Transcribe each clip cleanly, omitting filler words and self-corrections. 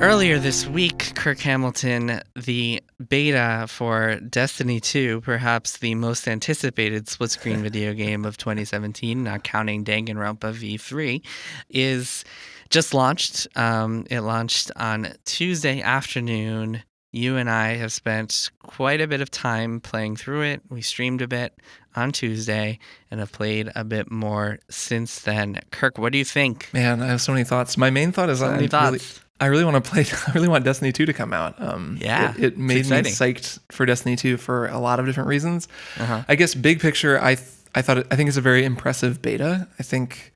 Earlier this week, Kirk Hamilton, the beta for Destiny 2, perhaps the most anticipated split-screen video game of 2017, not counting Danganronpa V3, is just launched. It launched on Tuesday afternoon. You and I have spent quite a bit of time playing through it. We streamed a bit on Tuesday and have played a bit more since then. Kirk, what do you think? Man, I have so many thoughts. My main thought is I really want to play. I really want Destiny 2 to come out. It made me psyched for Destiny 2 for a lot of different reasons. I guess big picture, I think it's a very impressive beta. I think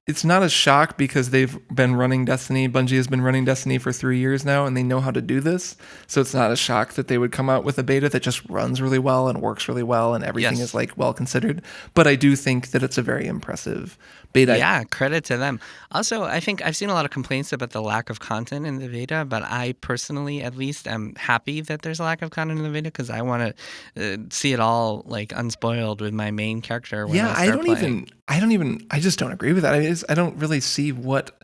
it's not a shock because they've been running Destiny. Bungie has been running Destiny for 3 years now, and they know how to do this. So it's not a shock that they would come out with a beta that just runs really well and works really well, and everything is like well considered. But I do think that it's a very impressive beta. Yeah, credit to them. Also, I think I've seen a lot of complaints about the lack of content in the beta, but I personally, at least, am happy that there's a lack of content in the beta because I want to see it all like unspoiled with my main character. When I just don't agree with that. I don't really see what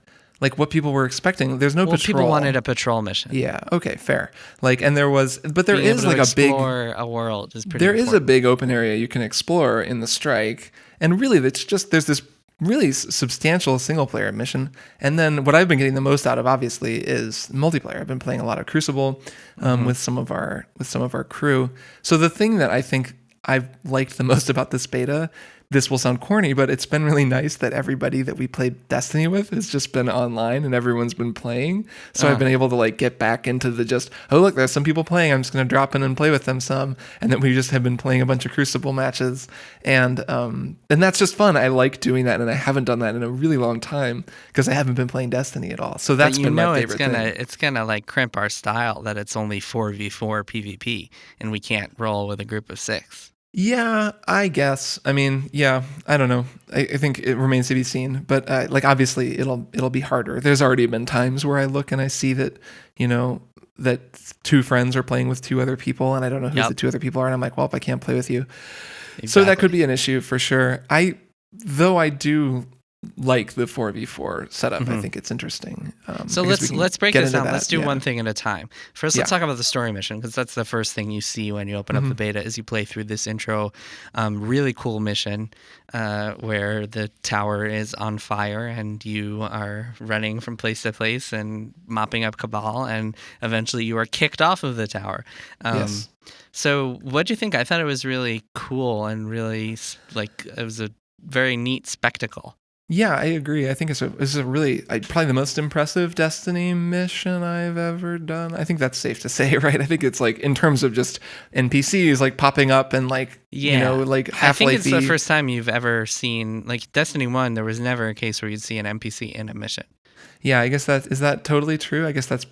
people were expecting. There's no patrol. People wanted a patrol mission. Yeah. Okay. Fair. And there is like a big a world is pretty. There is a big open area you can explore in the Strike, and really, there's this really substantial single player mission. And then what I've been getting the most out of, obviously, is multiplayer. I've been playing a lot of Crucible with some of our crew. So the thing that I think I've liked the most about this beta, this will sound corny, but it's been really nice that everybody that we played Destiny with has just been online and everyone's been playing. So I've been able to get back into the look, there's some people playing. I'm just going to drop in and play with them some. And then we just have been playing a bunch of Crucible matches. And that's just fun. I like doing that. And I haven't done that in a really long time because I haven't been playing Destiny at all. So that's been my favorite thing. It's going to crimp our style that it's only 4v4 PvP and we can't roll with a group of 6. Yeah, I guess. I mean, yeah, I don't know. I think it remains to be seen. But obviously, it'll be harder. There's already been times where I look and I see that, that 2 friends are playing with 2 other people, and I don't know who the 2 other people are, and I'm like, well, I can't play with you. Exactly. So that could be an issue for sure. Though I do like the 4v4 setup. I think it's interesting. So let's break this down. Let's do one thing at a time. First, let's talk about the story mission, because that's the first thing you see when you open up the beta is you play through this intro really cool mission where the tower is on fire and you are running from place to place and mopping up Cabal, and eventually you are kicked off of the tower. Yes. So what do you think? I thought it was really cool and really it was a very neat spectacle. Yeah, I agree. I think it's a really probably the most impressive Destiny mission I've ever done. I think that's safe to say, right? I think it's in terms of just NPCs popping up and Half-Life. I think it's the first time you've ever seen Destiny 1. There was never a case where you'd see an NPC in a mission. Yeah, I guess is that totally true? I guess that's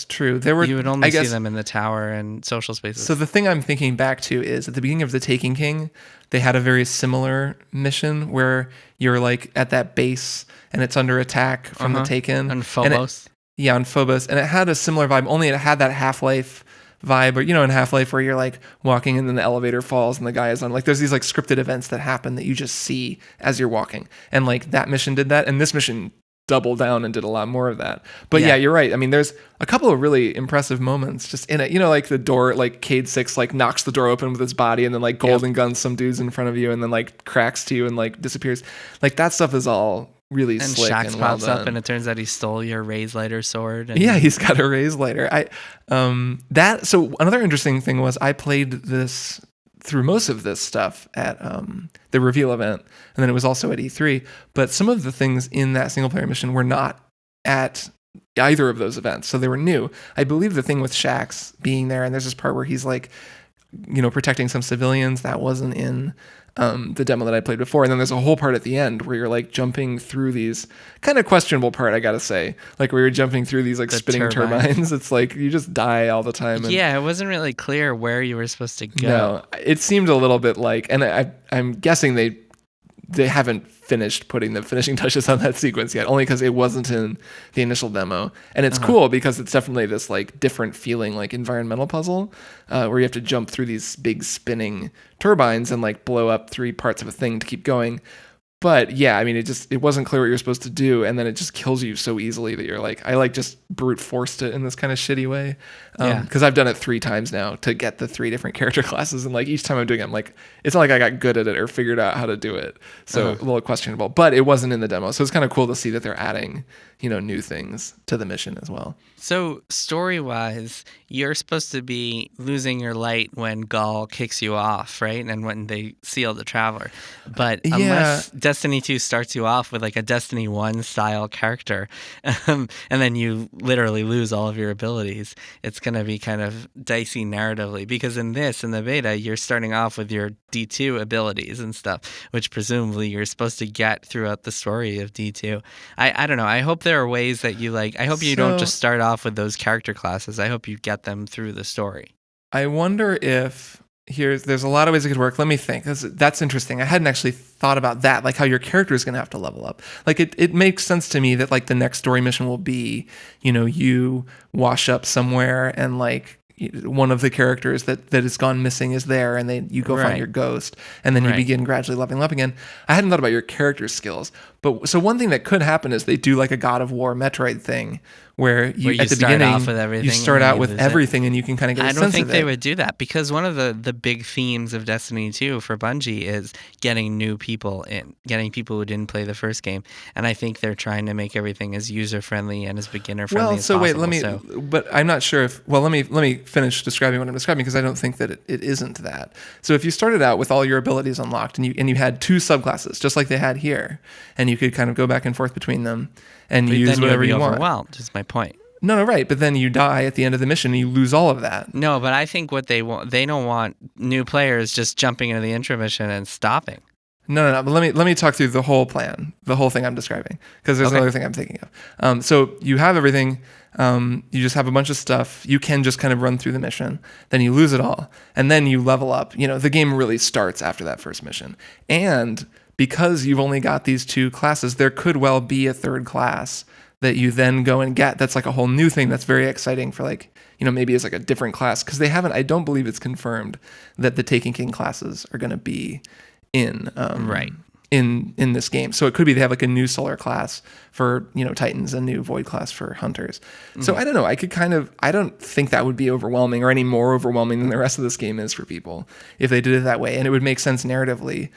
true. You would only see them in the tower and social spaces. So the thing I'm thinking back to is at the beginning of The Taken King, they had a very similar mission where you're at that base and it's under attack from the Taken. On Phobos. On Phobos. And it had a similar vibe, only it had that Half-Life vibe, or in Half-Life where you're walking and then the elevator falls and the guy is on there's these scripted events that happen that you just see as you're walking. And that mission did that, and this mission doubled down and did a lot more of that. But yeah, you're right. I mean, there's a couple of really impressive moments just in it. The door, Cade 6 knocks the door open with his body and then golden guns some dudes in front of you and then cracks to you and disappears. That stuff is all really slick Shaxx and well pops done. Up and it turns out he stole your Raze Lighter sword. Yeah, he's got a Raze Lighter. So another interesting thing was I played this through most of this stuff at the reveal event, and then it was also at E3. But some of the things in that single player mission were not at either of those events, so they were new. I believe the thing with Shaxx being there, and there's this part where he's protecting some civilians, that wasn't in the demo that I played before. And then there's a whole part at the end where you're jumping through these kind of questionable part, I gotta say, where you're jumping through these spinning turbines. It's you just die all the time. And it wasn't really clear where you were supposed to go. No, it seemed a little bit and I'm guessing they haven't finished putting the finishing touches on that sequence yet, only because it wasn't in the initial demo. And it's cool because it's definitely this different feeling environmental puzzle where you have to jump through these big spinning turbines and blow up 3 parts of a thing to keep going. But yeah, I mean, it wasn't clear what you're supposed to do, and then it just kills you so easily that you're like, I like just brute forced it in this kind of shitty way. Yeah. Because I've done it 3 times now to get the 3 different character classes, and like each time I'm doing it, I'm like, it's not like I got good at it or figured out how to do it. So a little questionable, but it wasn't in the demo, so it's kind of cool to see that they're adding, new things to the mission as well. So story-wise, you're supposed to be losing your light when Gaul kicks you off, right? And when they seal the Traveler. But unless Destiny 2 starts you off with like a Destiny 1 style character, and then you literally lose all of your abilities, it's going to be kind of dicey narratively. Because in the beta, you're starting off with your D2 abilities and stuff, which presumably you're supposed to get throughout the story of D2. I don't know. I hope there are ways that you like. I hope you don't just start off with those character classes. I hope you get them through the story. I wonder if there's a lot of ways it could work. Let me think. That's interesting. I hadn't actually thought about that, like how your character is going to have to level up. Like it makes sense to me that like the next story mission will be, you wash up somewhere and like one of the characters that has gone missing is there, and you go find your ghost, and then you begin gradually leveling up again. I hadn't thought about your character skills, but so one thing that could happen is they do like a God of War Metroid thing where you at the beginning off with everything, you start out with everything and you can kind of get a sense of it. I don't think they would do that, because one of the big themes of Destiny 2 for Bungie is getting new people in, getting people who didn't play the first game, and I think they're trying to make everything as user friendly and as beginner friendly as possible. But I'm not sure if let me finish describing what I'm describing, because I don't think that it isn't that. So if you started out with all your abilities unlocked and you had 2 subclasses just like they had here, and you could kind of go back and forth between them and use whatever you want. Overwhelmed is my point. No, right. But then you die at the end of the mission and you lose all of that. No, but I think what they don't want new players just jumping into the intro mission and stopping. No. But let me talk through the whole plan, the whole thing I'm describing, because there's another thing I'm thinking of. So you have everything. You just have a bunch of stuff. You can just kind of run through the mission. Then you lose it all, and then you level up. The game really starts after that first mission, and because you've only got these 2 classes, there could well be a 3rd class that you then go and get. That's like a whole new thing that's very exciting for like, maybe it's like a different class, because I don't believe it's confirmed that the Taken King classes are going to be in in this game. So it could be they have like a new solar class for, Titans, a new void class for hunters. So I don't know. I don't think that would be overwhelming or any more overwhelming than the rest of this game is for people if they did it that way. And it would make sense narratively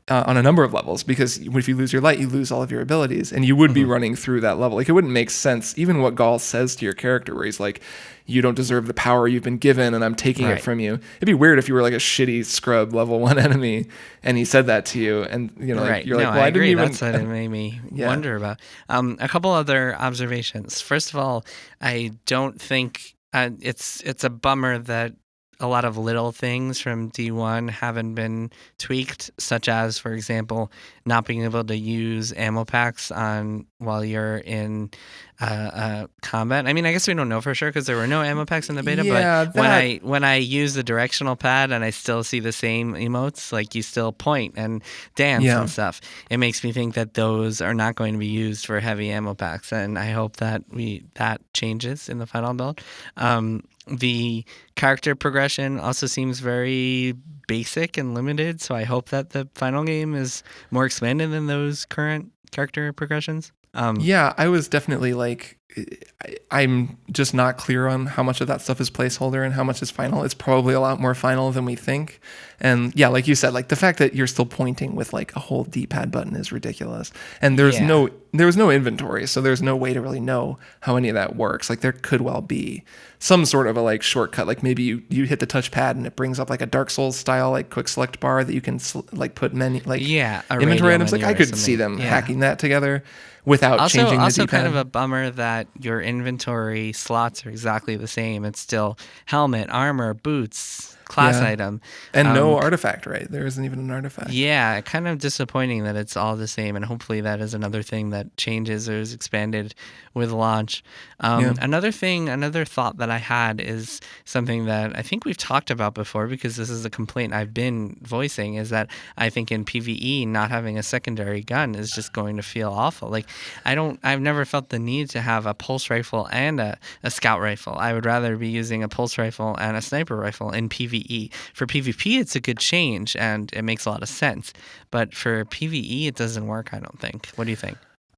on a number of levels, because if you lose your light, you lose all of your abilities, and you would be running through that level. Like, it wouldn't make sense, even what Gaul says to your character, where he's like, you don't deserve the power you've been given, and I'm taking it from you. It'd be weird if you were like a shitty scrub level 1 enemy, and he said that to you, and you're like, well, I didn't even. That's what it made me wonder about. A couple other observations. First of all, I don't think it's a bummer that a lot of little things from D1 haven't been tweaked, such as, for example, not being able to use ammo packs while you're in combat. I mean, I guess we don't know for sure because there were no ammo packs in the beta, but when I use the directional pad and I still see the same emotes, like you still point and dance and stuff, it makes me think that those are not going to be used for heavy ammo packs, and I hope that that changes in the final build. The character progression also seems very basic and limited, so I hope that the final game is more expanded than those current character progressions. I was definitely like, I'm just not clear on how much of that stuff is placeholder and how much is final. It's probably a lot more final than we think. And yeah, like you said, like the fact that you're still pointing with like a whole D-pad button is ridiculous. And there was no inventory, so there's no way to really know how any of that works. Like there could well be some sort of a like shortcut, like maybe you hit the touchpad and it brings up like a Dark Souls style like quick select bar that you can like put many like inventory items. Like I could see them hacking that together without changing the D-pad. Also kind of a bummer that your inventory slots are exactly the same. It's still helmet, armor, boots, class item. And no artifact, right? There isn't even an artifact. Yeah, kind of disappointing that it's all the same, and hopefully that is another thing that changes or is expanded with launch. Another thought that I had is something that I think we've talked about before, because this is a complaint I've been voicing, is that I think in PvE not having a secondary gun is just going to feel awful. Like I've never felt the need to have a pulse rifle and a scout rifle. I would rather be using a pulse rifle and a sniper rifle in PvE. For PvP, it's a good change and it makes a lot of sense. But for PvE, it doesn't work, I don't think. What do you think?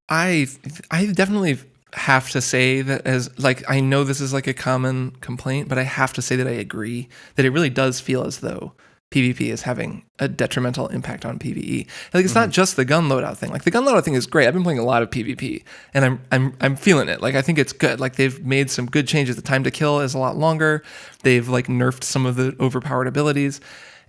I definitely have to say that, as like, I know this is like a common complaint, but I have to say that I agree that it really does feel as though PvP is having a detrimental impact on PvE. Like, it's not just the gun loadout thing. Like, the gun loadout thing is great. I've been playing a lot of PvP and I'm feeling it. Like, I think it's good. Like, they've made some good changes. The time to kill is a lot longer. They've like nerfed some of the overpowered abilities,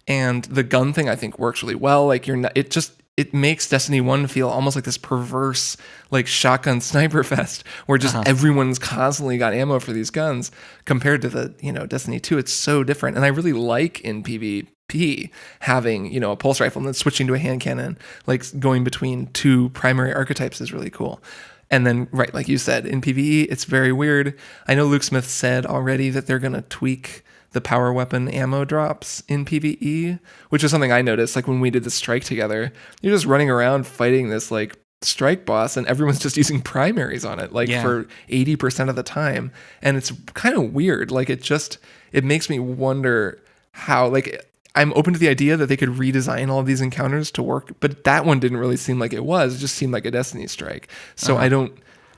and the gun thing I think works really well. Like, it makes Destiny 1 feel almost like this perverse, like, shotgun sniper fest where just everyone's constantly got ammo for these guns, compared to the, Destiny 2. It's so different. And I really like in PvP having, a pulse rifle and then switching to a hand cannon, like going between two primary archetypes is really cool. And then, right, like you said, in PvE, it's very weird. I know Luke Smith said already that they're going to tweak the power weapon ammo drops in PvE, which is something I noticed. Like, when we did the strike together, you're just running around fighting this like strike boss and everyone's just using primaries on it, like for 80% of the time. And it's kind of weird. Like, it makes me wonder how, like, I'm open to the idea that they could redesign all of these encounters to work, but that one didn't really seem like it was. It just seemed like a Destiny strike. So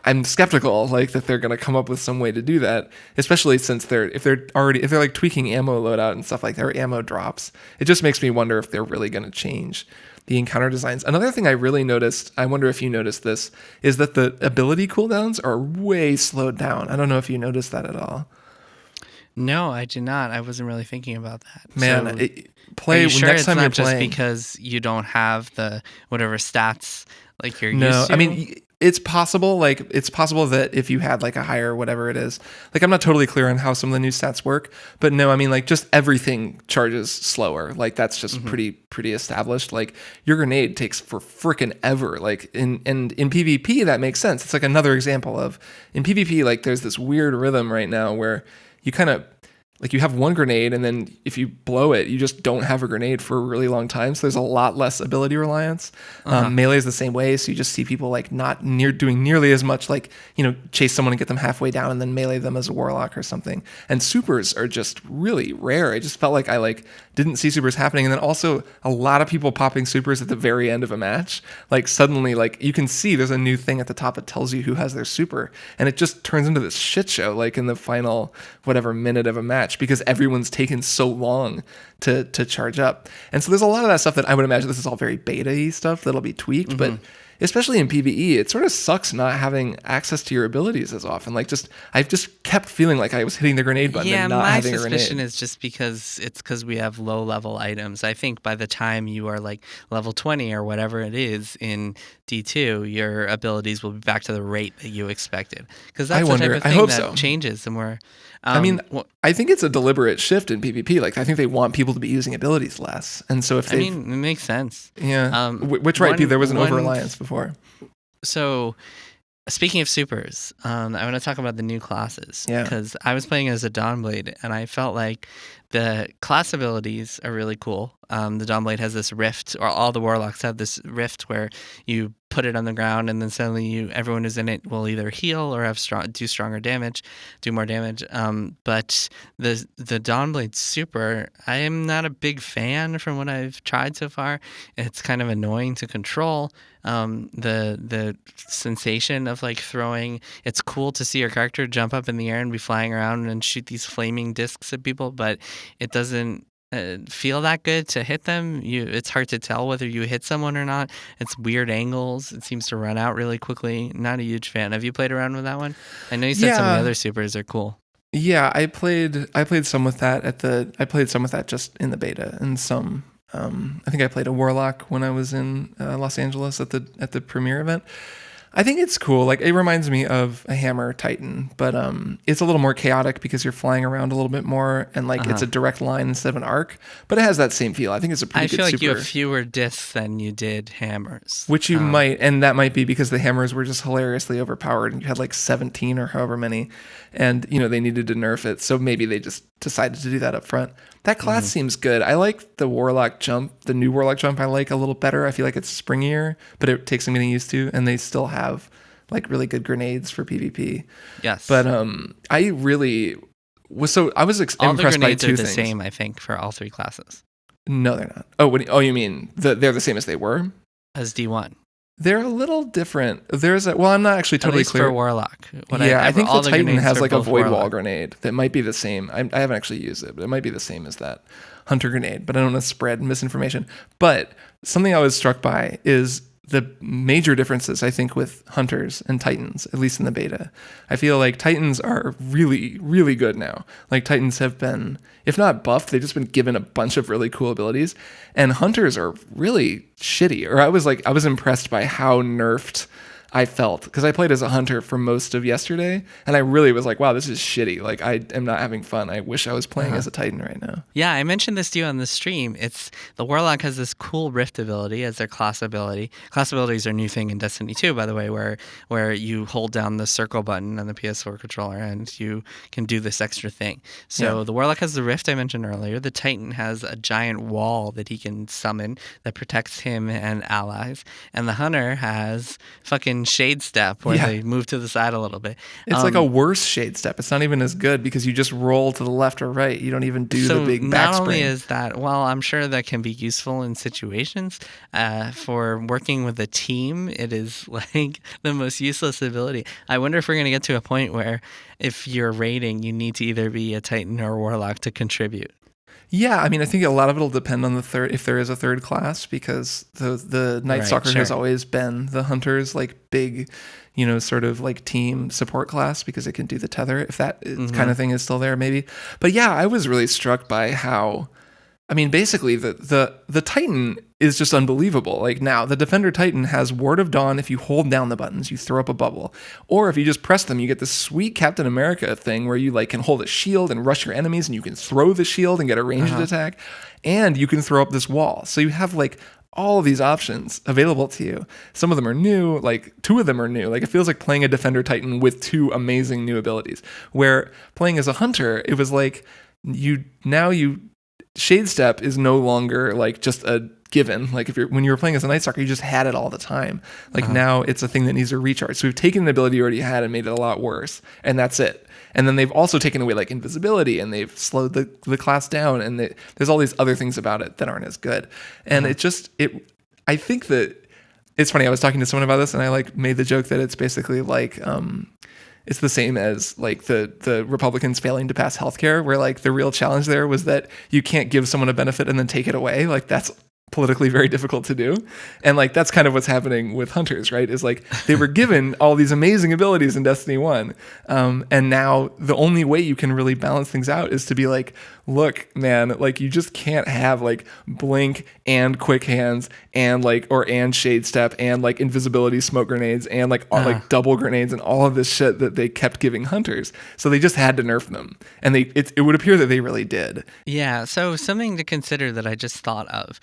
I'm skeptical, like, that they're going to come up with some way to do that, especially since if they're like tweaking ammo loadout and stuff like their ammo drops. It just makes me wonder if they're really going to change the encounter designs. Another thing I really noticed, I wonder if you noticed this, is that the ability cooldowns are way slowed down. I don't know if you noticed that at all. No, I did not. I wasn't really thinking about that. Man, Are you sure next it's time not you're just playing. because you don't have the whatever stats like you're No, used to? I mean, it's possible. Like, it's possible that if you had like a higher whatever it is, like, I'm not totally clear on how some of the new stats work, but no, I mean, like, just everything charges slower. Like, that's just pretty established. Like, your grenade takes for freaking ever. Like, in PvP, that makes sense. It's like another example of, in PvP, like, there's this weird rhythm right now where you kind of, like, you have one grenade, and then if you blow it, you just don't have a grenade for a really long time. So there's a lot less ability reliance. Melee is the same way. So you just see people like not doing nearly as much, like, chase someone and get them halfway down and then melee them as a warlock or something. And supers are just really rare. I just felt like I didn't see supers happening. And then also a lot of people popping supers at the very end of a match. Like, suddenly, like, you can see there's a new thing at the top that tells you who has their super. And it just turns into this shit show, like, in the final whatever minute of a match, because everyone's taken so long to charge up. And so there's a lot of that stuff that I would imagine this is all very beta-y stuff that'll be tweaked, but especially in PvE, it sort of sucks not having access to your abilities as often. Like, I've just kept feeling like I was hitting the grenade button and not having a grenade. My suspicion is just because we have low level items. I think by the time you are like level 20 or whatever it is in D2, your abilities will be back to the rate that you expected. Because that's the type of thing that changes the more. I mean, I think it's a deliberate shift in PvP. Like, I think they want people to be using abilities less. And so if it makes sense. Yeah. Which right, there was an over-reliance before. So, speaking of supers, I want to talk about the new classes. Yeah. Because I was playing as a Dawnblade, and I felt like the class abilities are really cool. The Dawnblade has this rift, or all the Warlocks have this rift where you put it on the ground, and then suddenly everyone who's in it will either heal or do more damage. But the Dawnblade super, I am not a big fan from what I've tried so far. It's kind of annoying to control. The sensation of like throwing, it's cool to see your character jump up in the air and be flying around and shoot these flaming discs at people, but it doesn't feel that good to hit them. It's hard to tell whether you hit someone or not. It's weird angles. It seems to run out really quickly. Not a huge fan. Have you played around with that one? I know you said some of the other supers are cool. Yeah, I played some with that just in the beta, and some I think I played a Warlock when I was in Los Angeles at the premiere event. I think it's cool. Like, it reminds me of a Hammer Titan, but it's a little more chaotic because you're flying around a little bit more, and like it's a direct line instead of an arc. But it has that same feel. I think it's a pretty good super. I feel like you have fewer discs than you did hammers. Which you might, and that might be because the hammers were just hilariously overpowered, and you had like 17 or however many, and they needed to nerf it, so maybe they just decided to do that up front. That class seems good. I like the Warlock jump, the new Warlock jump. I like a little better. I feel like it's springier, but it takes some getting used to, and they still have like really good grenades for PvP. Yes. But I really was I was all the impressed by grenades two are the things. same, I think, for all 3 classes No, they're not. Oh, you mean they're the same as they were? as D1. They're a little different. I'm not actually At totally least clear. for Warlock. I think the Titan grenades has for like a both void wall Warlock. grenade that might be the same. I haven't actually used it, but it might be the same as that hunter grenade. But I don't want to spread misinformation. But something I was struck by is the major differences, I think, with hunters and Titans, at least in the beta. I feel like Titans are really, really good now. Like Titans have been, if not buffed, they've just been given a bunch of really cool abilities. And hunters are really shitty. Or I was impressed by how nerfed I felt, because I played as a hunter for most of yesterday, and I really was like, wow, this is shitty. Like, I am not having fun. I wish I was playing as a Titan right now. Yeah, I mentioned this to you on the stream. It's the Warlock has this cool Rift ability as their class ability. Class abilities are a new thing in Destiny 2, by the way, where you hold down the circle button on the PS4 controller and you can do this extra thing. So the Warlock has the Rift I mentioned earlier. The Titan has a giant wall that he can summon that protects him and allies. And the Hunter has fucking Shade Step where they move to the side a little bit. It's like a worse Shade Step. It's not even as good because you just roll to the left or right. You don't even do the big backspring. Not only is that, well, I'm sure that can be useful in situations. For working with a team, it is like the most useless ability. I wonder if we're going to get to a point where if you're raiding, you need to either be a Titan or a Warlock to contribute. Yeah, I mean, I think a lot of it will depend on the third, if there is a third class, because the Night Stalker has always been the Hunter's like big, sort of like team support class, because it can do the tether, if that kind of thing is still there, maybe. But yeah, I was really struck by how, I mean, basically the Titan is just unbelievable. Like now, the Defender Titan has Ward of Dawn. If you hold down the buttons, you throw up a bubble. Or if you just press them, you get this sweet Captain America thing where you like can hold a shield and rush your enemies, and you can throw the shield and get a ranged attack. And you can throw up this wall. So you have like all of these options available to you. Some of them are new, like 2 of them are new. Like it feels like playing a Defender Titan with 2 amazing new abilities. Where playing as a Hunter, it was like Shade Step is no longer like just a given. Like when you were playing as a Night Stalker, you just had it all the time. Like now it's a thing that needs to recharge. So we've taken the ability you already had and made it a lot worse, and that's it. And then they've also taken away like invisibility, and they've slowed the class down, and there's all these other things about it that aren't as good. And I think that it's funny. I was talking to someone about this, and I like made the joke that it's basically like it's the same as like the Republicans failing to pass healthcare, where like the real challenge there was that you can't give someone a benefit and then take it away. Like that's politically very difficult to do. And like that's kind of what's happening with hunters, right? Is like they were given all these amazing abilities in Destiny 1. And now the only way you can really balance things out is to be like, look, man, like you just can't have like blink and quick hands and like and shade step and like invisibility smoke grenades and like like double grenades and all of this shit that they kept giving hunters. So they just had to nerf them. And it would appear that they really did. Yeah, so something to consider that I just thought of.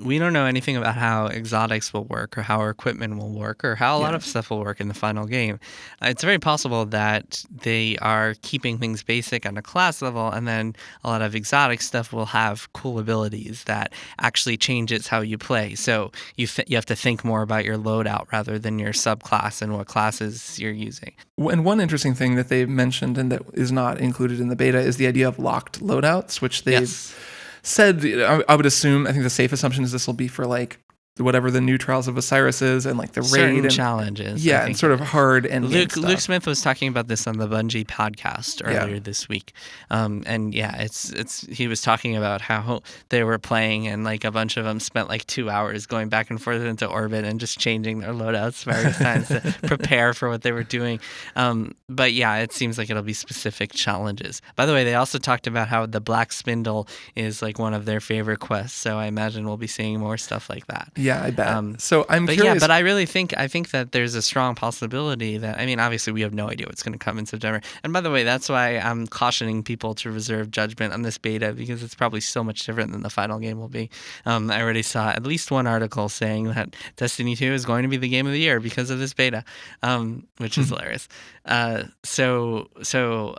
We don't know anything about how exotics will work or how our equipment will work or how a lot of stuff will work in the final game. It's very possible that they are keeping things basic on a class level, and then a lot of exotic stuff will have cool abilities that actually changes how you play. So you have to think more about your loadout rather than your subclass and what classes you're using. And one interesting thing that they've mentioned and that is not included in the beta is the idea of locked loadouts, which they've said, I would assume, I think the safe assumption is this will be for like whatever the new Trials of Osiris is and like the raid and challenges. Yeah, and sort of hard and Luke Smith was talking about this on the Bungie podcast earlier this week. And yeah, he was talking about how they were playing and like a bunch of them spent like 2 hours going back and forth into orbit and just changing their loadouts various times to prepare for what they were doing. But yeah, it seems like it'll be specific challenges. By the way, they also talked about how the Black Spindle is like one of their favorite quests. So I imagine we'll be seeing more stuff like that. Yeah, I bet. So I'm curious. Yeah, but I really think that there's a strong possibility that, I mean, obviously we have no idea what's going to come in September. And by the way, that's why I'm cautioning people to reserve judgment on this beta, because it's probably so much different than the final game will be. I already saw at least one article saying that Destiny 2 is going to be the game of the year because of this beta, which is hilarious. So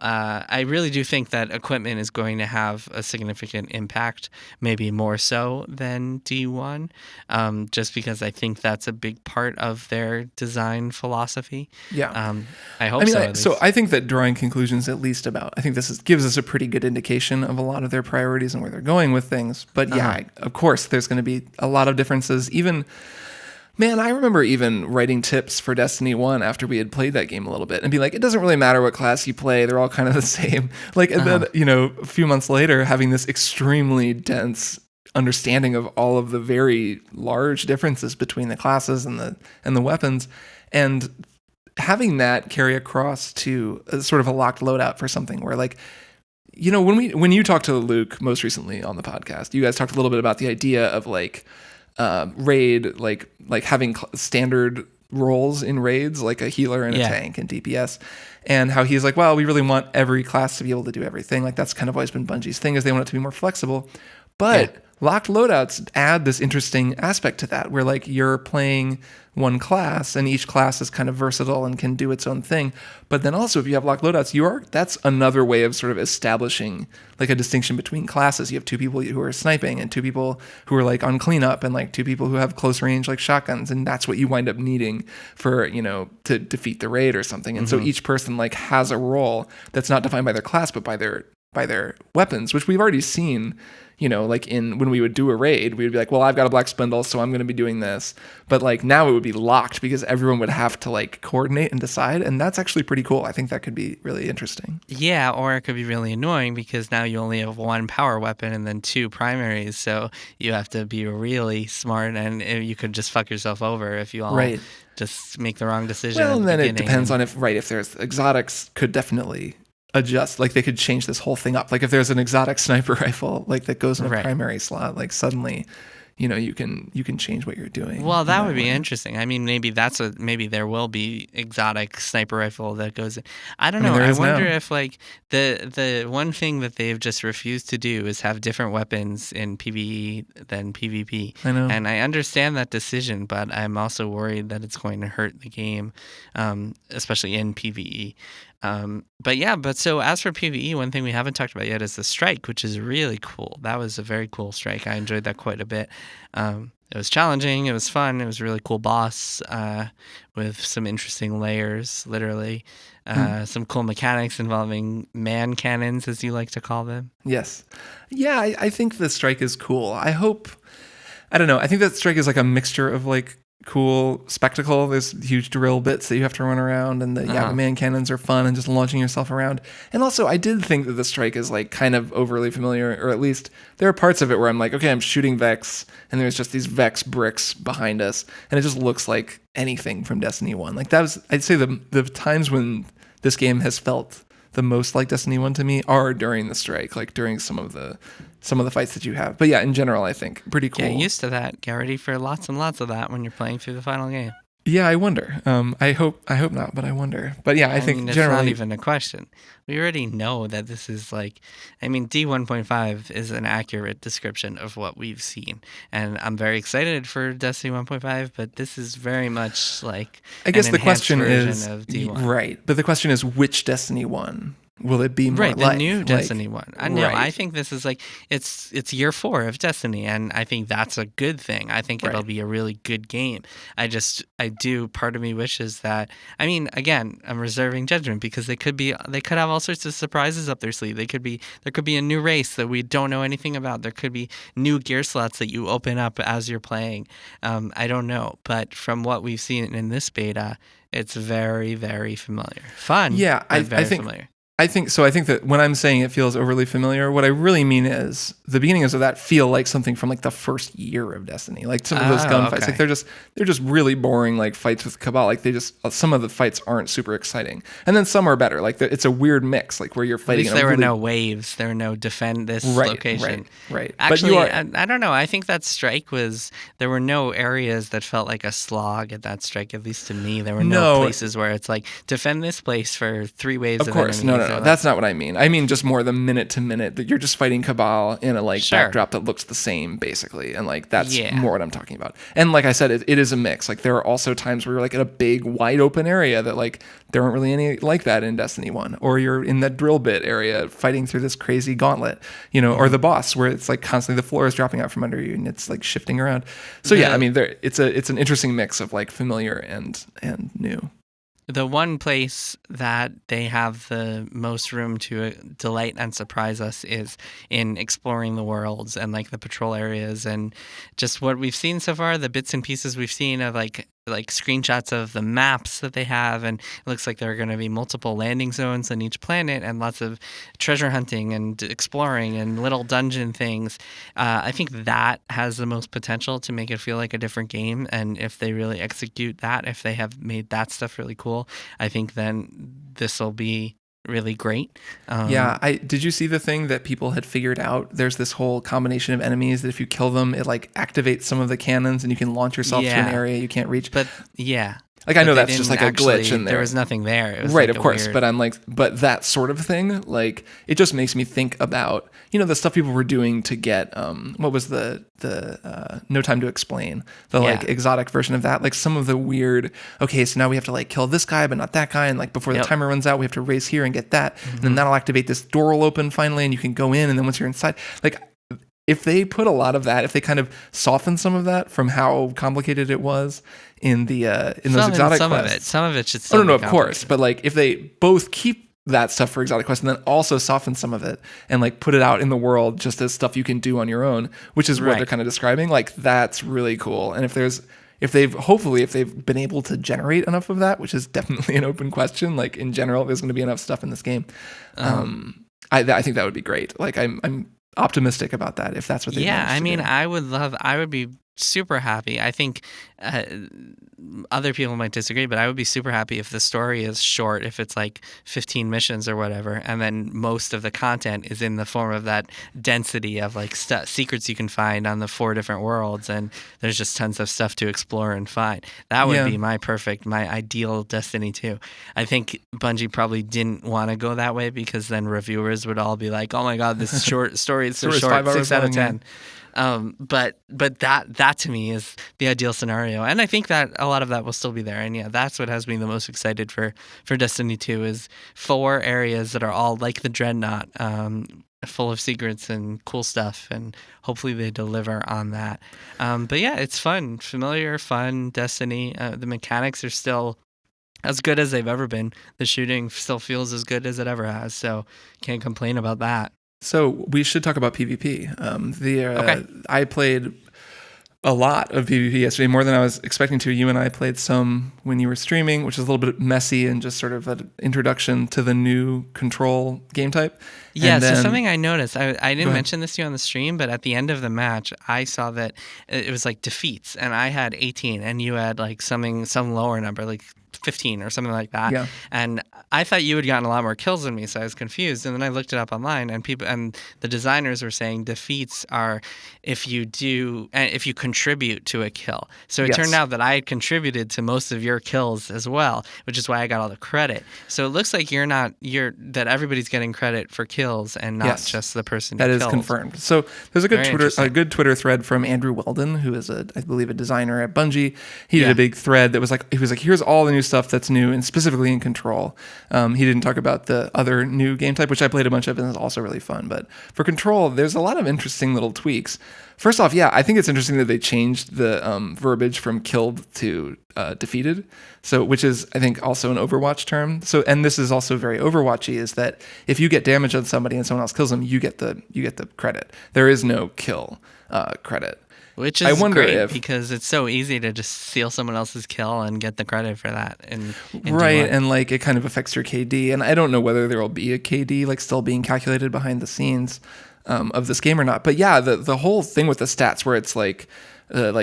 I really do think that equipment is going to have a significant impact, maybe more so than D1. just because I think that's a big part of their design philosophy. Yeah. I hope so. At So least. I think that drawing conclusions at least about, I think gives us a pretty good indication of a lot of their priorities and where they're going with things. But yeah, of course, there's going to be a lot of differences. Even, man, I remember even writing tips for Destiny 1 after we had played that game a little bit and be like, it doesn't really matter what class you play. They're all kind of the same. Like, and then, a few months later, having this extremely dense understanding of all of the very large differences between the classes and the weapons, and having that carry across to a sort of a locked loadout for something where, like, when you talked to Luke most recently on the podcast, you guys talked a little bit about the idea of like raid, like having standard roles in raids, like a healer and a tank and DPS, and how he's like, well, we really want every class to be able to do everything. Like, that's kind of always been Bungie's thing, is they want it to be more flexible. But locked loadouts add this interesting aspect to that, where like you're playing one class and each class is kind of versatile and can do its own thing. But then also, if you have locked loadouts, that's another way of sort of establishing like a distinction between classes. You have two people who are sniping and two people who are like on cleanup and like two people who have close range like shotguns, and that's what you wind up needing for, to defeat the raid or something. And so each person like has a role that's not defined by their class but by their weapons, which we've already seen. Like when we would do a raid, we would be like, well, I've got a black spindle, so I'm going to be doing this. But like now it would be locked because everyone would have to like coordinate and decide. And that's actually pretty cool. I think that could be really interesting. Yeah, or it could be really annoying because now you only have one power weapon and then two primaries. So you have to be really smart, and you could just fuck yourself over if you all just make the wrong decision. Well, and then it depends on if there's exotics could definitely adjust, like they could change this whole thing up. Like if there's an exotic sniper rifle like that goes in a primary slot, like suddenly you can change what you're doing. Well, that would be interesting. I mean, maybe there will be exotic sniper rifle that goes in. I don't know. I wonder if like the one thing that they've just refused to do is have different weapons in PvE than PvP. I know. And I understand that decision, but I'm also worried that it's going to hurt the game, especially in PvE. But so as for PvE, one thing we haven't talked about yet is the strike, which is really cool. That was a very cool strike. I enjoyed that quite a bit. It was challenging. It was fun. It was a really cool boss with some interesting layers, literally. Some cool mechanics involving man cannons, as you like to call them. Yes. Yeah, I think the strike is cool. I don't know. I think that strike is like a mixture of like cool spectacle. There's huge drill bits that you have to run around, and the man cannons are fun and just launching yourself around. And also, I did think that the strike is like kind of overly familiar, or at least there are parts of it where I'm like, okay, I'm shooting Vex, and there's just these Vex bricks behind us, and it just looks like anything from Destiny 1. Like that was, I'd say the times when this game has felt the most like Destiny 1 to me are during the strike, like during some of the fights that you have. But yeah, in general, I think pretty cool. Get used to that. Get ready for lots and lots of that when you're playing through the final game. Yeah, I wonder. I hope not, but I wonder. But yeah, I think it's generally, not even a question. We already know that this is like, D1.5 is an accurate description of what we've seen, and I'm very excited for Destiny 1.5. But this is very much like, I guess the question is of D1. Right, but the question is which Destiny 1. Will it be more right? The new Destiny 1. I know. Right. I think this is like it's year 4 of Destiny, and I think that's a good thing. I think it'll be a really good game. Part of me wishes that. I mean, again, I'm reserving judgment because they could have all sorts of surprises up their sleeve. There could be a new race that we don't know anything about. There could be new gear slots that you open up as you're playing. I don't know, but from what we've seen in this beta, it's very, very familiar. Fun. Yeah, I think familiar. I think that when I'm saying it feels overly familiar, what I really mean is the beginnings of that feel like something from like the first year of Destiny. Like some of those gunfights, like they're just really boring, like fights with Cabal. Like some of the fights aren't super exciting, and then some are better. Like it's a weird mix, like where you're fighting. At least there were no waves. There were no defend this location. Right. Actually, I don't know. I think that strike there were no areas that felt like a slog at that strike. At least to me, there were no places where it's like defend this place for 3 waves of enemies. No. that's not what I mean. I mean just more the minute to minute that you're just fighting Cabal in a like backdrop that looks the same basically, and like that's more what I'm talking about. And like I said, it is a mix. Like there are also times where you're like in a big wide open area that like there aren't really any like that in Destiny 1, or you're in that drill bit area fighting through this crazy gauntlet, or the boss where it's like constantly the floor is dropping out from under you and it's like shifting around. So I mean it's an interesting mix of like familiar and new. The one place that they have the most room to delight and surprise us is in exploring the worlds and like the patrol areas, and just what we've seen so far, the bits and pieces we've seen of like screenshots of the maps that they have, and it looks like there are going to be multiple landing zones on each planet and lots of treasure hunting and exploring and little dungeon things. I think that has the most potential to make it feel like a different game, and if they really execute that, if they have made that stuff really cool, I think then this will be really great. Did you see the thing that people had figured out? There's this whole combination of enemies that if you kill them, it like activates some of the cannons and you can launch yourself to an area you can't reach. But like I know that's just like a glitch in there. There was nothing there. It was right, like of course. Weird... But I'm like, but that sort of thing, like it just makes me think about the stuff people were doing to get what was the No Time to Explain, the like exotic version of that, like some of the weird. Okay, so now we have to like kill this guy, but not that guy, and like before the timer runs out, we have to race here and get that, and then that'll activate this door will open finally, and you can go in, and then once you're inside, like. If they put a lot of that, if they kind of soften some of that from how complicated it was in the in those exotic quests, some of it should still. No, of course, but like if they both keep that stuff for exotic quests and then also soften some of it and like put it out in the world just as stuff you can do on your own, which is what they're kind of describing, like that's really cool. And if they've been able to generate enough of that, which is definitely an open question, like in general, there's going to be enough stuff in this game. I think that would be great. Like I'm optimistic about that if that's what they I would be super happy. I think other people might disagree, but I would be super happy if the story is short, if it's like 15 missions or whatever, and then most of the content is in the form of that density of like secrets you can find on the 4 different worlds, and there's just tons of stuff to explore and find. That would be my ideal Destiny 2. I think Bungie probably didn't want to go that way because then reviewers would all be like, oh my god, this short story is so short, 6 out of 10. But that to me is the ideal scenario, and I think that a lot of that will still be there. And that's what has me the most excited for Destiny 2 is 4 areas that are all like the Dreadnought, full of secrets and cool stuff, and hopefully they deliver on that. But it's fun, familiar, fun Destiny. The mechanics are still as good as they've ever been. The shooting still feels as good as it ever has, so can't complain about that. So we should talk about PvP. I played a lot of PvP yesterday, more than I was expecting to. You and I played some when you were streaming, which is a little bit messy and just sort of an introduction to the new Control game type. Yeah, so something I noticed, I didn't mention this to you on the stream, but at the end of the match, I saw that it was like defeats, and I had 18, and you had like some lower number, like 15 or something like that. Yeah. And I thought you had gotten a lot more kills than me, so I was confused. And then I looked it up online, and the designers were saying defeats are if you contribite to a kill. So it turned out that I had contributed to most of your kills as well, which is why I got all the credit. So it looks like that everybody's getting credit for kills and not just the person who killed. That is confirmed. So there's a good Twitter thread from Andrew Weldon, who is I believe a designer at Bungie. He did a big thread that was like, he was like, here's all the new stuff that's new, and specifically in Control. He didn't talk about the other new game type, which I played a bunch of and is also really fun. But for Control, there's a lot of interesting little tweaks. First off, I think it's interesting that they changed the verbiage from killed to defeated. So, which is, I think, also an Overwatch term. So, and this is also very Overwatchy, is that if you get damage on somebody and someone else kills them, you get the credit. There is no kill credit. Which is great because it's so easy to just steal someone else's kill and get the credit for that. And like it kind of affects your KD. And I don't know whether there will be a KD like still being calculated behind the scenes of this game or not. But the whole thing with the stats where it's like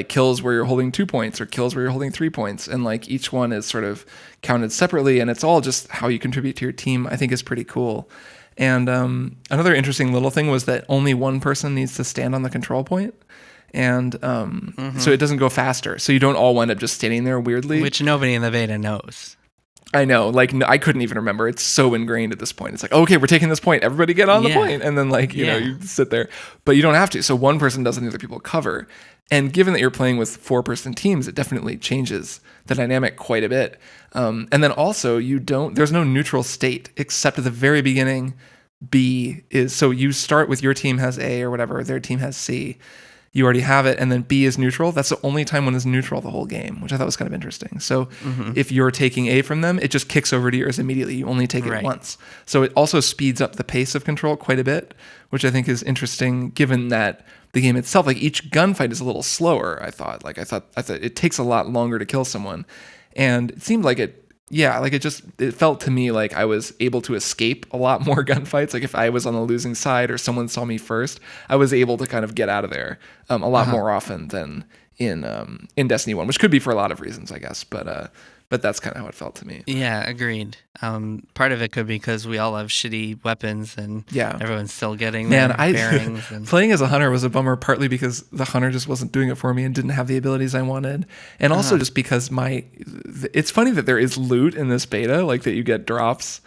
kills where you're holding 2 points or kills where you're holding 3 points, and like each one is sort of counted separately, and it's all just how you contribute to your team, I think is pretty cool. And another interesting little thing was that only one person needs to stand on the control point. And so it doesn't go faster. So you don't all wind up just standing there weirdly. Which nobody in the beta knows. I know, like I couldn't even remember. It's so ingrained at this point. It's like, okay, we're taking this point. Everybody get on the point. And then like, Yeah. you sit there, but you don't have to. So one person does and the other people cover. And given that you're playing with 4-person teams, it definitely changes the dynamic quite a bit. And then also there's no neutral state except at the very beginning. B is, so you start with your team has A or whatever, their team has C. You already have it, and then B is neutral. That's the only time one is neutral the whole game, which I thought was kind of interesting. So if you're taking A from them, it just kicks over to yours immediately. You only take it once. So it also speeds up the pace of control quite a bit, which I think is interesting given that the game itself, like each gunfight is a little slower, I thought. I thought it takes a lot longer to kill someone. And it seemed like it felt to me like I was able to escape a lot more gunfights. Like if I was on the losing side or someone saw me first, I was able to kind of get out of there a lot more often than in Destiny 1, which could be for a lot of reasons, I guess. But that's kind of how it felt to me. Yeah, agreed. Part of it could be because we all have shitty weapons and everyone's still getting their bearings. Playing as a hunter was a bummer, partly because the hunter just wasn't doing it for me and didn't have the abilities I wanted. And also just because it's funny that there is loot in this beta, like that you get drops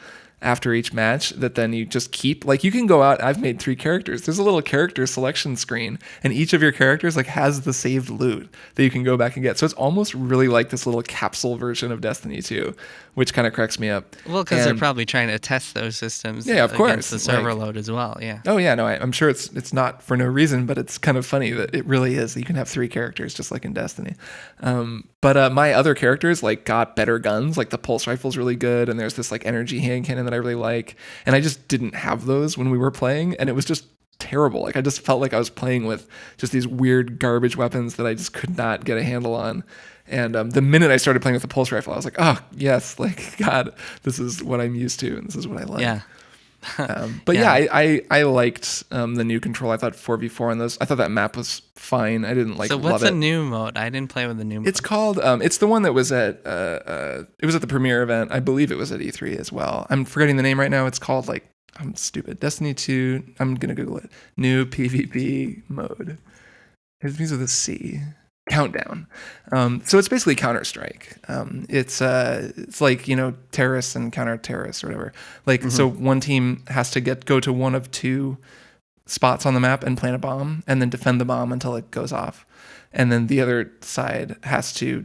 after each match that then you just keep. Like you can go out, I've made 3 characters. There's a little character selection screen and each of your characters like has the saved loot that you can go back and get. So it's almost really like this little capsule version of Destiny 2, which kind of cracks me up. Well, because they're probably trying to test those systems of course, against the server load as well. Yeah. Oh yeah, no, I'm sure it's not for no reason, but it's kind of funny that it really is. You can have 3 characters just like in Destiny. But my other characters like got better guns, like the pulse rifle's really good, and there's this like energy hand cannon that I really like, and I just didn't have those when we were playing, and it was just terrible. Like I just felt like I was playing with just these weird garbage weapons that I just could not get a handle on. And the minute I started playing with the pulse rifle, I was like, oh yes, like God, this is what I'm used to, and this is what I like. Yeah. But I liked the new control. I thought 4v4 on those. I thought that map was fine. I didn't So what's the new mode? I didn't play with the new mode. It's called. It's the one that was at. It was at the premiere event. I believe it was at E3 as well. I'm forgetting the name right now. It's called like I'm stupid. Destiny 2. I'm gonna Google it. New PvP mode. It begins with a C. Countdown. So it's basically Counter-Strike. It's like, terrorists and counter-terrorists or whatever. Like, so one team has to go to one of 2 spots on the map and plant a bomb and then defend the bomb until it goes off. And then the other side has to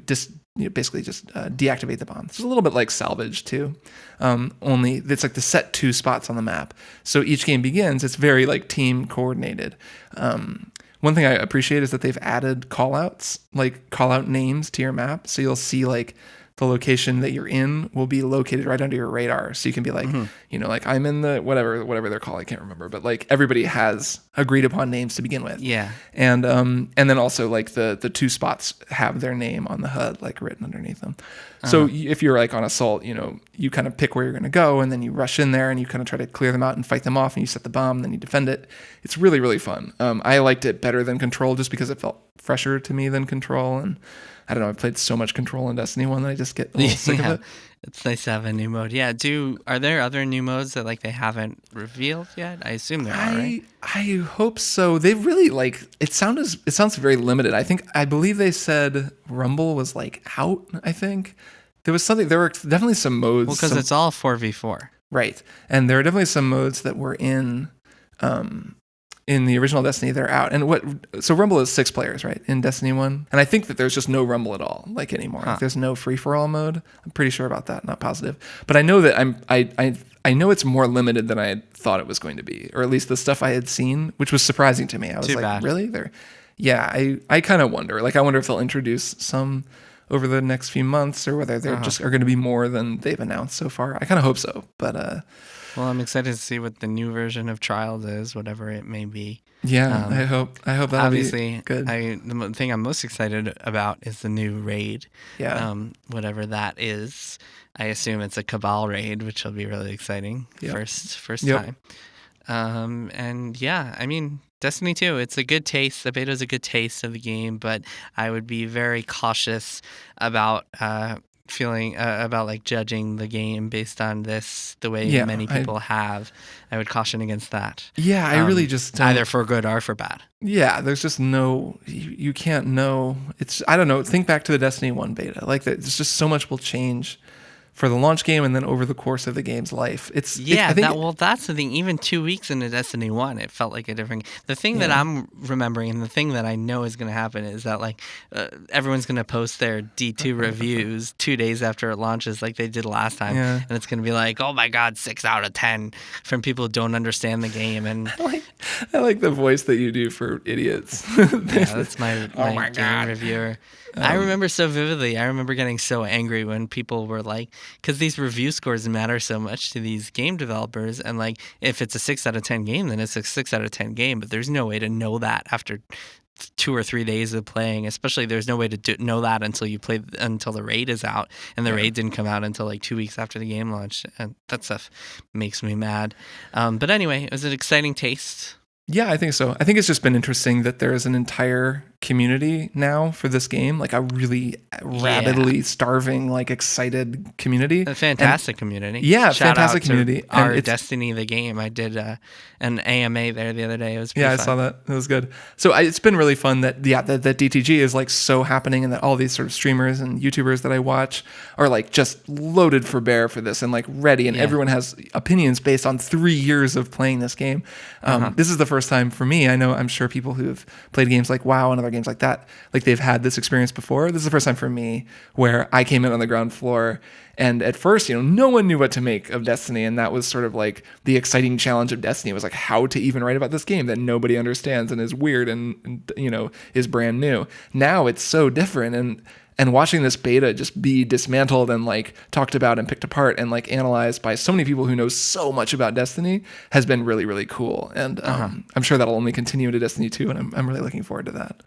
basically just deactivate the bomb. It's a little bit like Salvage too. Only it's like the set 2 spots on the map. So each game begins, it's very like team coordinated. One thing I appreciate is that they've added callouts, like callout names to your map. So you'll see like the location that you're in will be located right under your radar. So you can be like, like I'm in the whatever they're called. I can't remember, but like everybody has agreed upon names to begin with. Yeah. And then also like the 2 spots have their name on the HUD, like written underneath them. So if you're like on assault, you kind of pick where you're going to go and then you rush in there and you kind of try to clear them out and fight them off and you set the bomb, then you defend it. It's really, really fun. I liked it better than Control just because it felt fresher to me than Control. And I don't know, I've played so much Control in Destiny 1 that I just get a little sick of it. It's nice to have a new mode. Yeah, are there other new modes that like they haven't revealed yet? I assume there are, right? I hope so. They've really it sounds very limited. I believe they said Rumble was like out, I think. There were definitely some modes. Well, because it's all 4v4. Right. And there are definitely some modes that were in the original Destiny, they're out. And so Rumble is 6 players, right? In Destiny 1. And I think that there's just no Rumble at all, like anymore. Like, there's no free-for-all mode. I'm pretty sure about that, not positive. But I know that I know it's more limited than I had thought it was going to be, or at least the stuff I had seen, which was surprising to me. I was like, really? I kind of wonder. Like, I wonder if they'll introduce some over the next few months or whether they're just are going to be more than they've announced so far. I kind of hope so, but well, I'm excited to see what the new version of Trials is, whatever it may be. Yeah, I hope that'll obviously be good. The thing I'm most excited about is the new raid. Yeah. Whatever that is. I assume it's a Cabal raid, which will be really exciting. Yep. First Yep. time. And yeah, I mean, Destiny 2, it's a good taste. The beta is a good taste of the game, but I would be very cautious about feeling about like judging the game based on this the way many people have. I would caution against that. Yeah, I really just either for good or for bad. Yeah, there's just no you can't know. It's I don't know. Think back to the Destiny 1 beta. Like there's just so much will change for the launch game and then over the course of the game's life. Yeah, I think, that's the thing. Even 2 weeks into Destiny 1, it felt like a different. The thing that yeah, I'm remembering and the thing that I know is going to happen is that like everyone's going to post their D2 reviews 2 days after it launches, like they did last time, yeah. and it's going to be like, oh my god, 6 out of 10 from people who don't understand the game. And I like the voice that you do for idiots. yeah, that's my Oh my game God. reviewer. I remember so vividly. I remember getting so angry when people were like, because these review scores matter so much to these game developers, and like if it's a 6 out of 10 game, then it's a 6 out of 10 game. But there's no way to know that after 2 or 3 days of playing. Especially, there's no way to know that until you play until the raid is out, and the raid didn't come out until like 2 weeks after the game launched, and that stuff makes me mad. But anyway, it was an exciting taste. Yeah, I think so. I think it's just been interesting that there is an entire community now for this game, like a really rabidly starving, like excited community. A fantastic community. Yeah, Shout fantastic out to community. Our And it's, Destiny the game. I did an AMA there the other day. It was pretty yeah, fun. I saw that. It was good. So it's been really fun that that DTG is like so happening, and that all these sort of streamers and YouTubers that I watch are like just loaded for bear for this and like ready, and everyone has opinions based on 3 years of playing this game. This is the first time for me. I'm sure people who have played games like WoW and other games like that, like they've had this experience before. This is the first time for me where I came in on the ground floor, and at first, no one knew what to make of Destiny, and that was sort of like the exciting challenge of Destiny. It was like how to even write about this game that nobody understands and is weird and is brand new. Now it's so different, and watching this beta just be dismantled and like talked about and picked apart and like analyzed by so many people who know so much about Destiny has been really, really cool. And I'm sure that'll only continue into Destiny 2, and I'm really looking forward to that.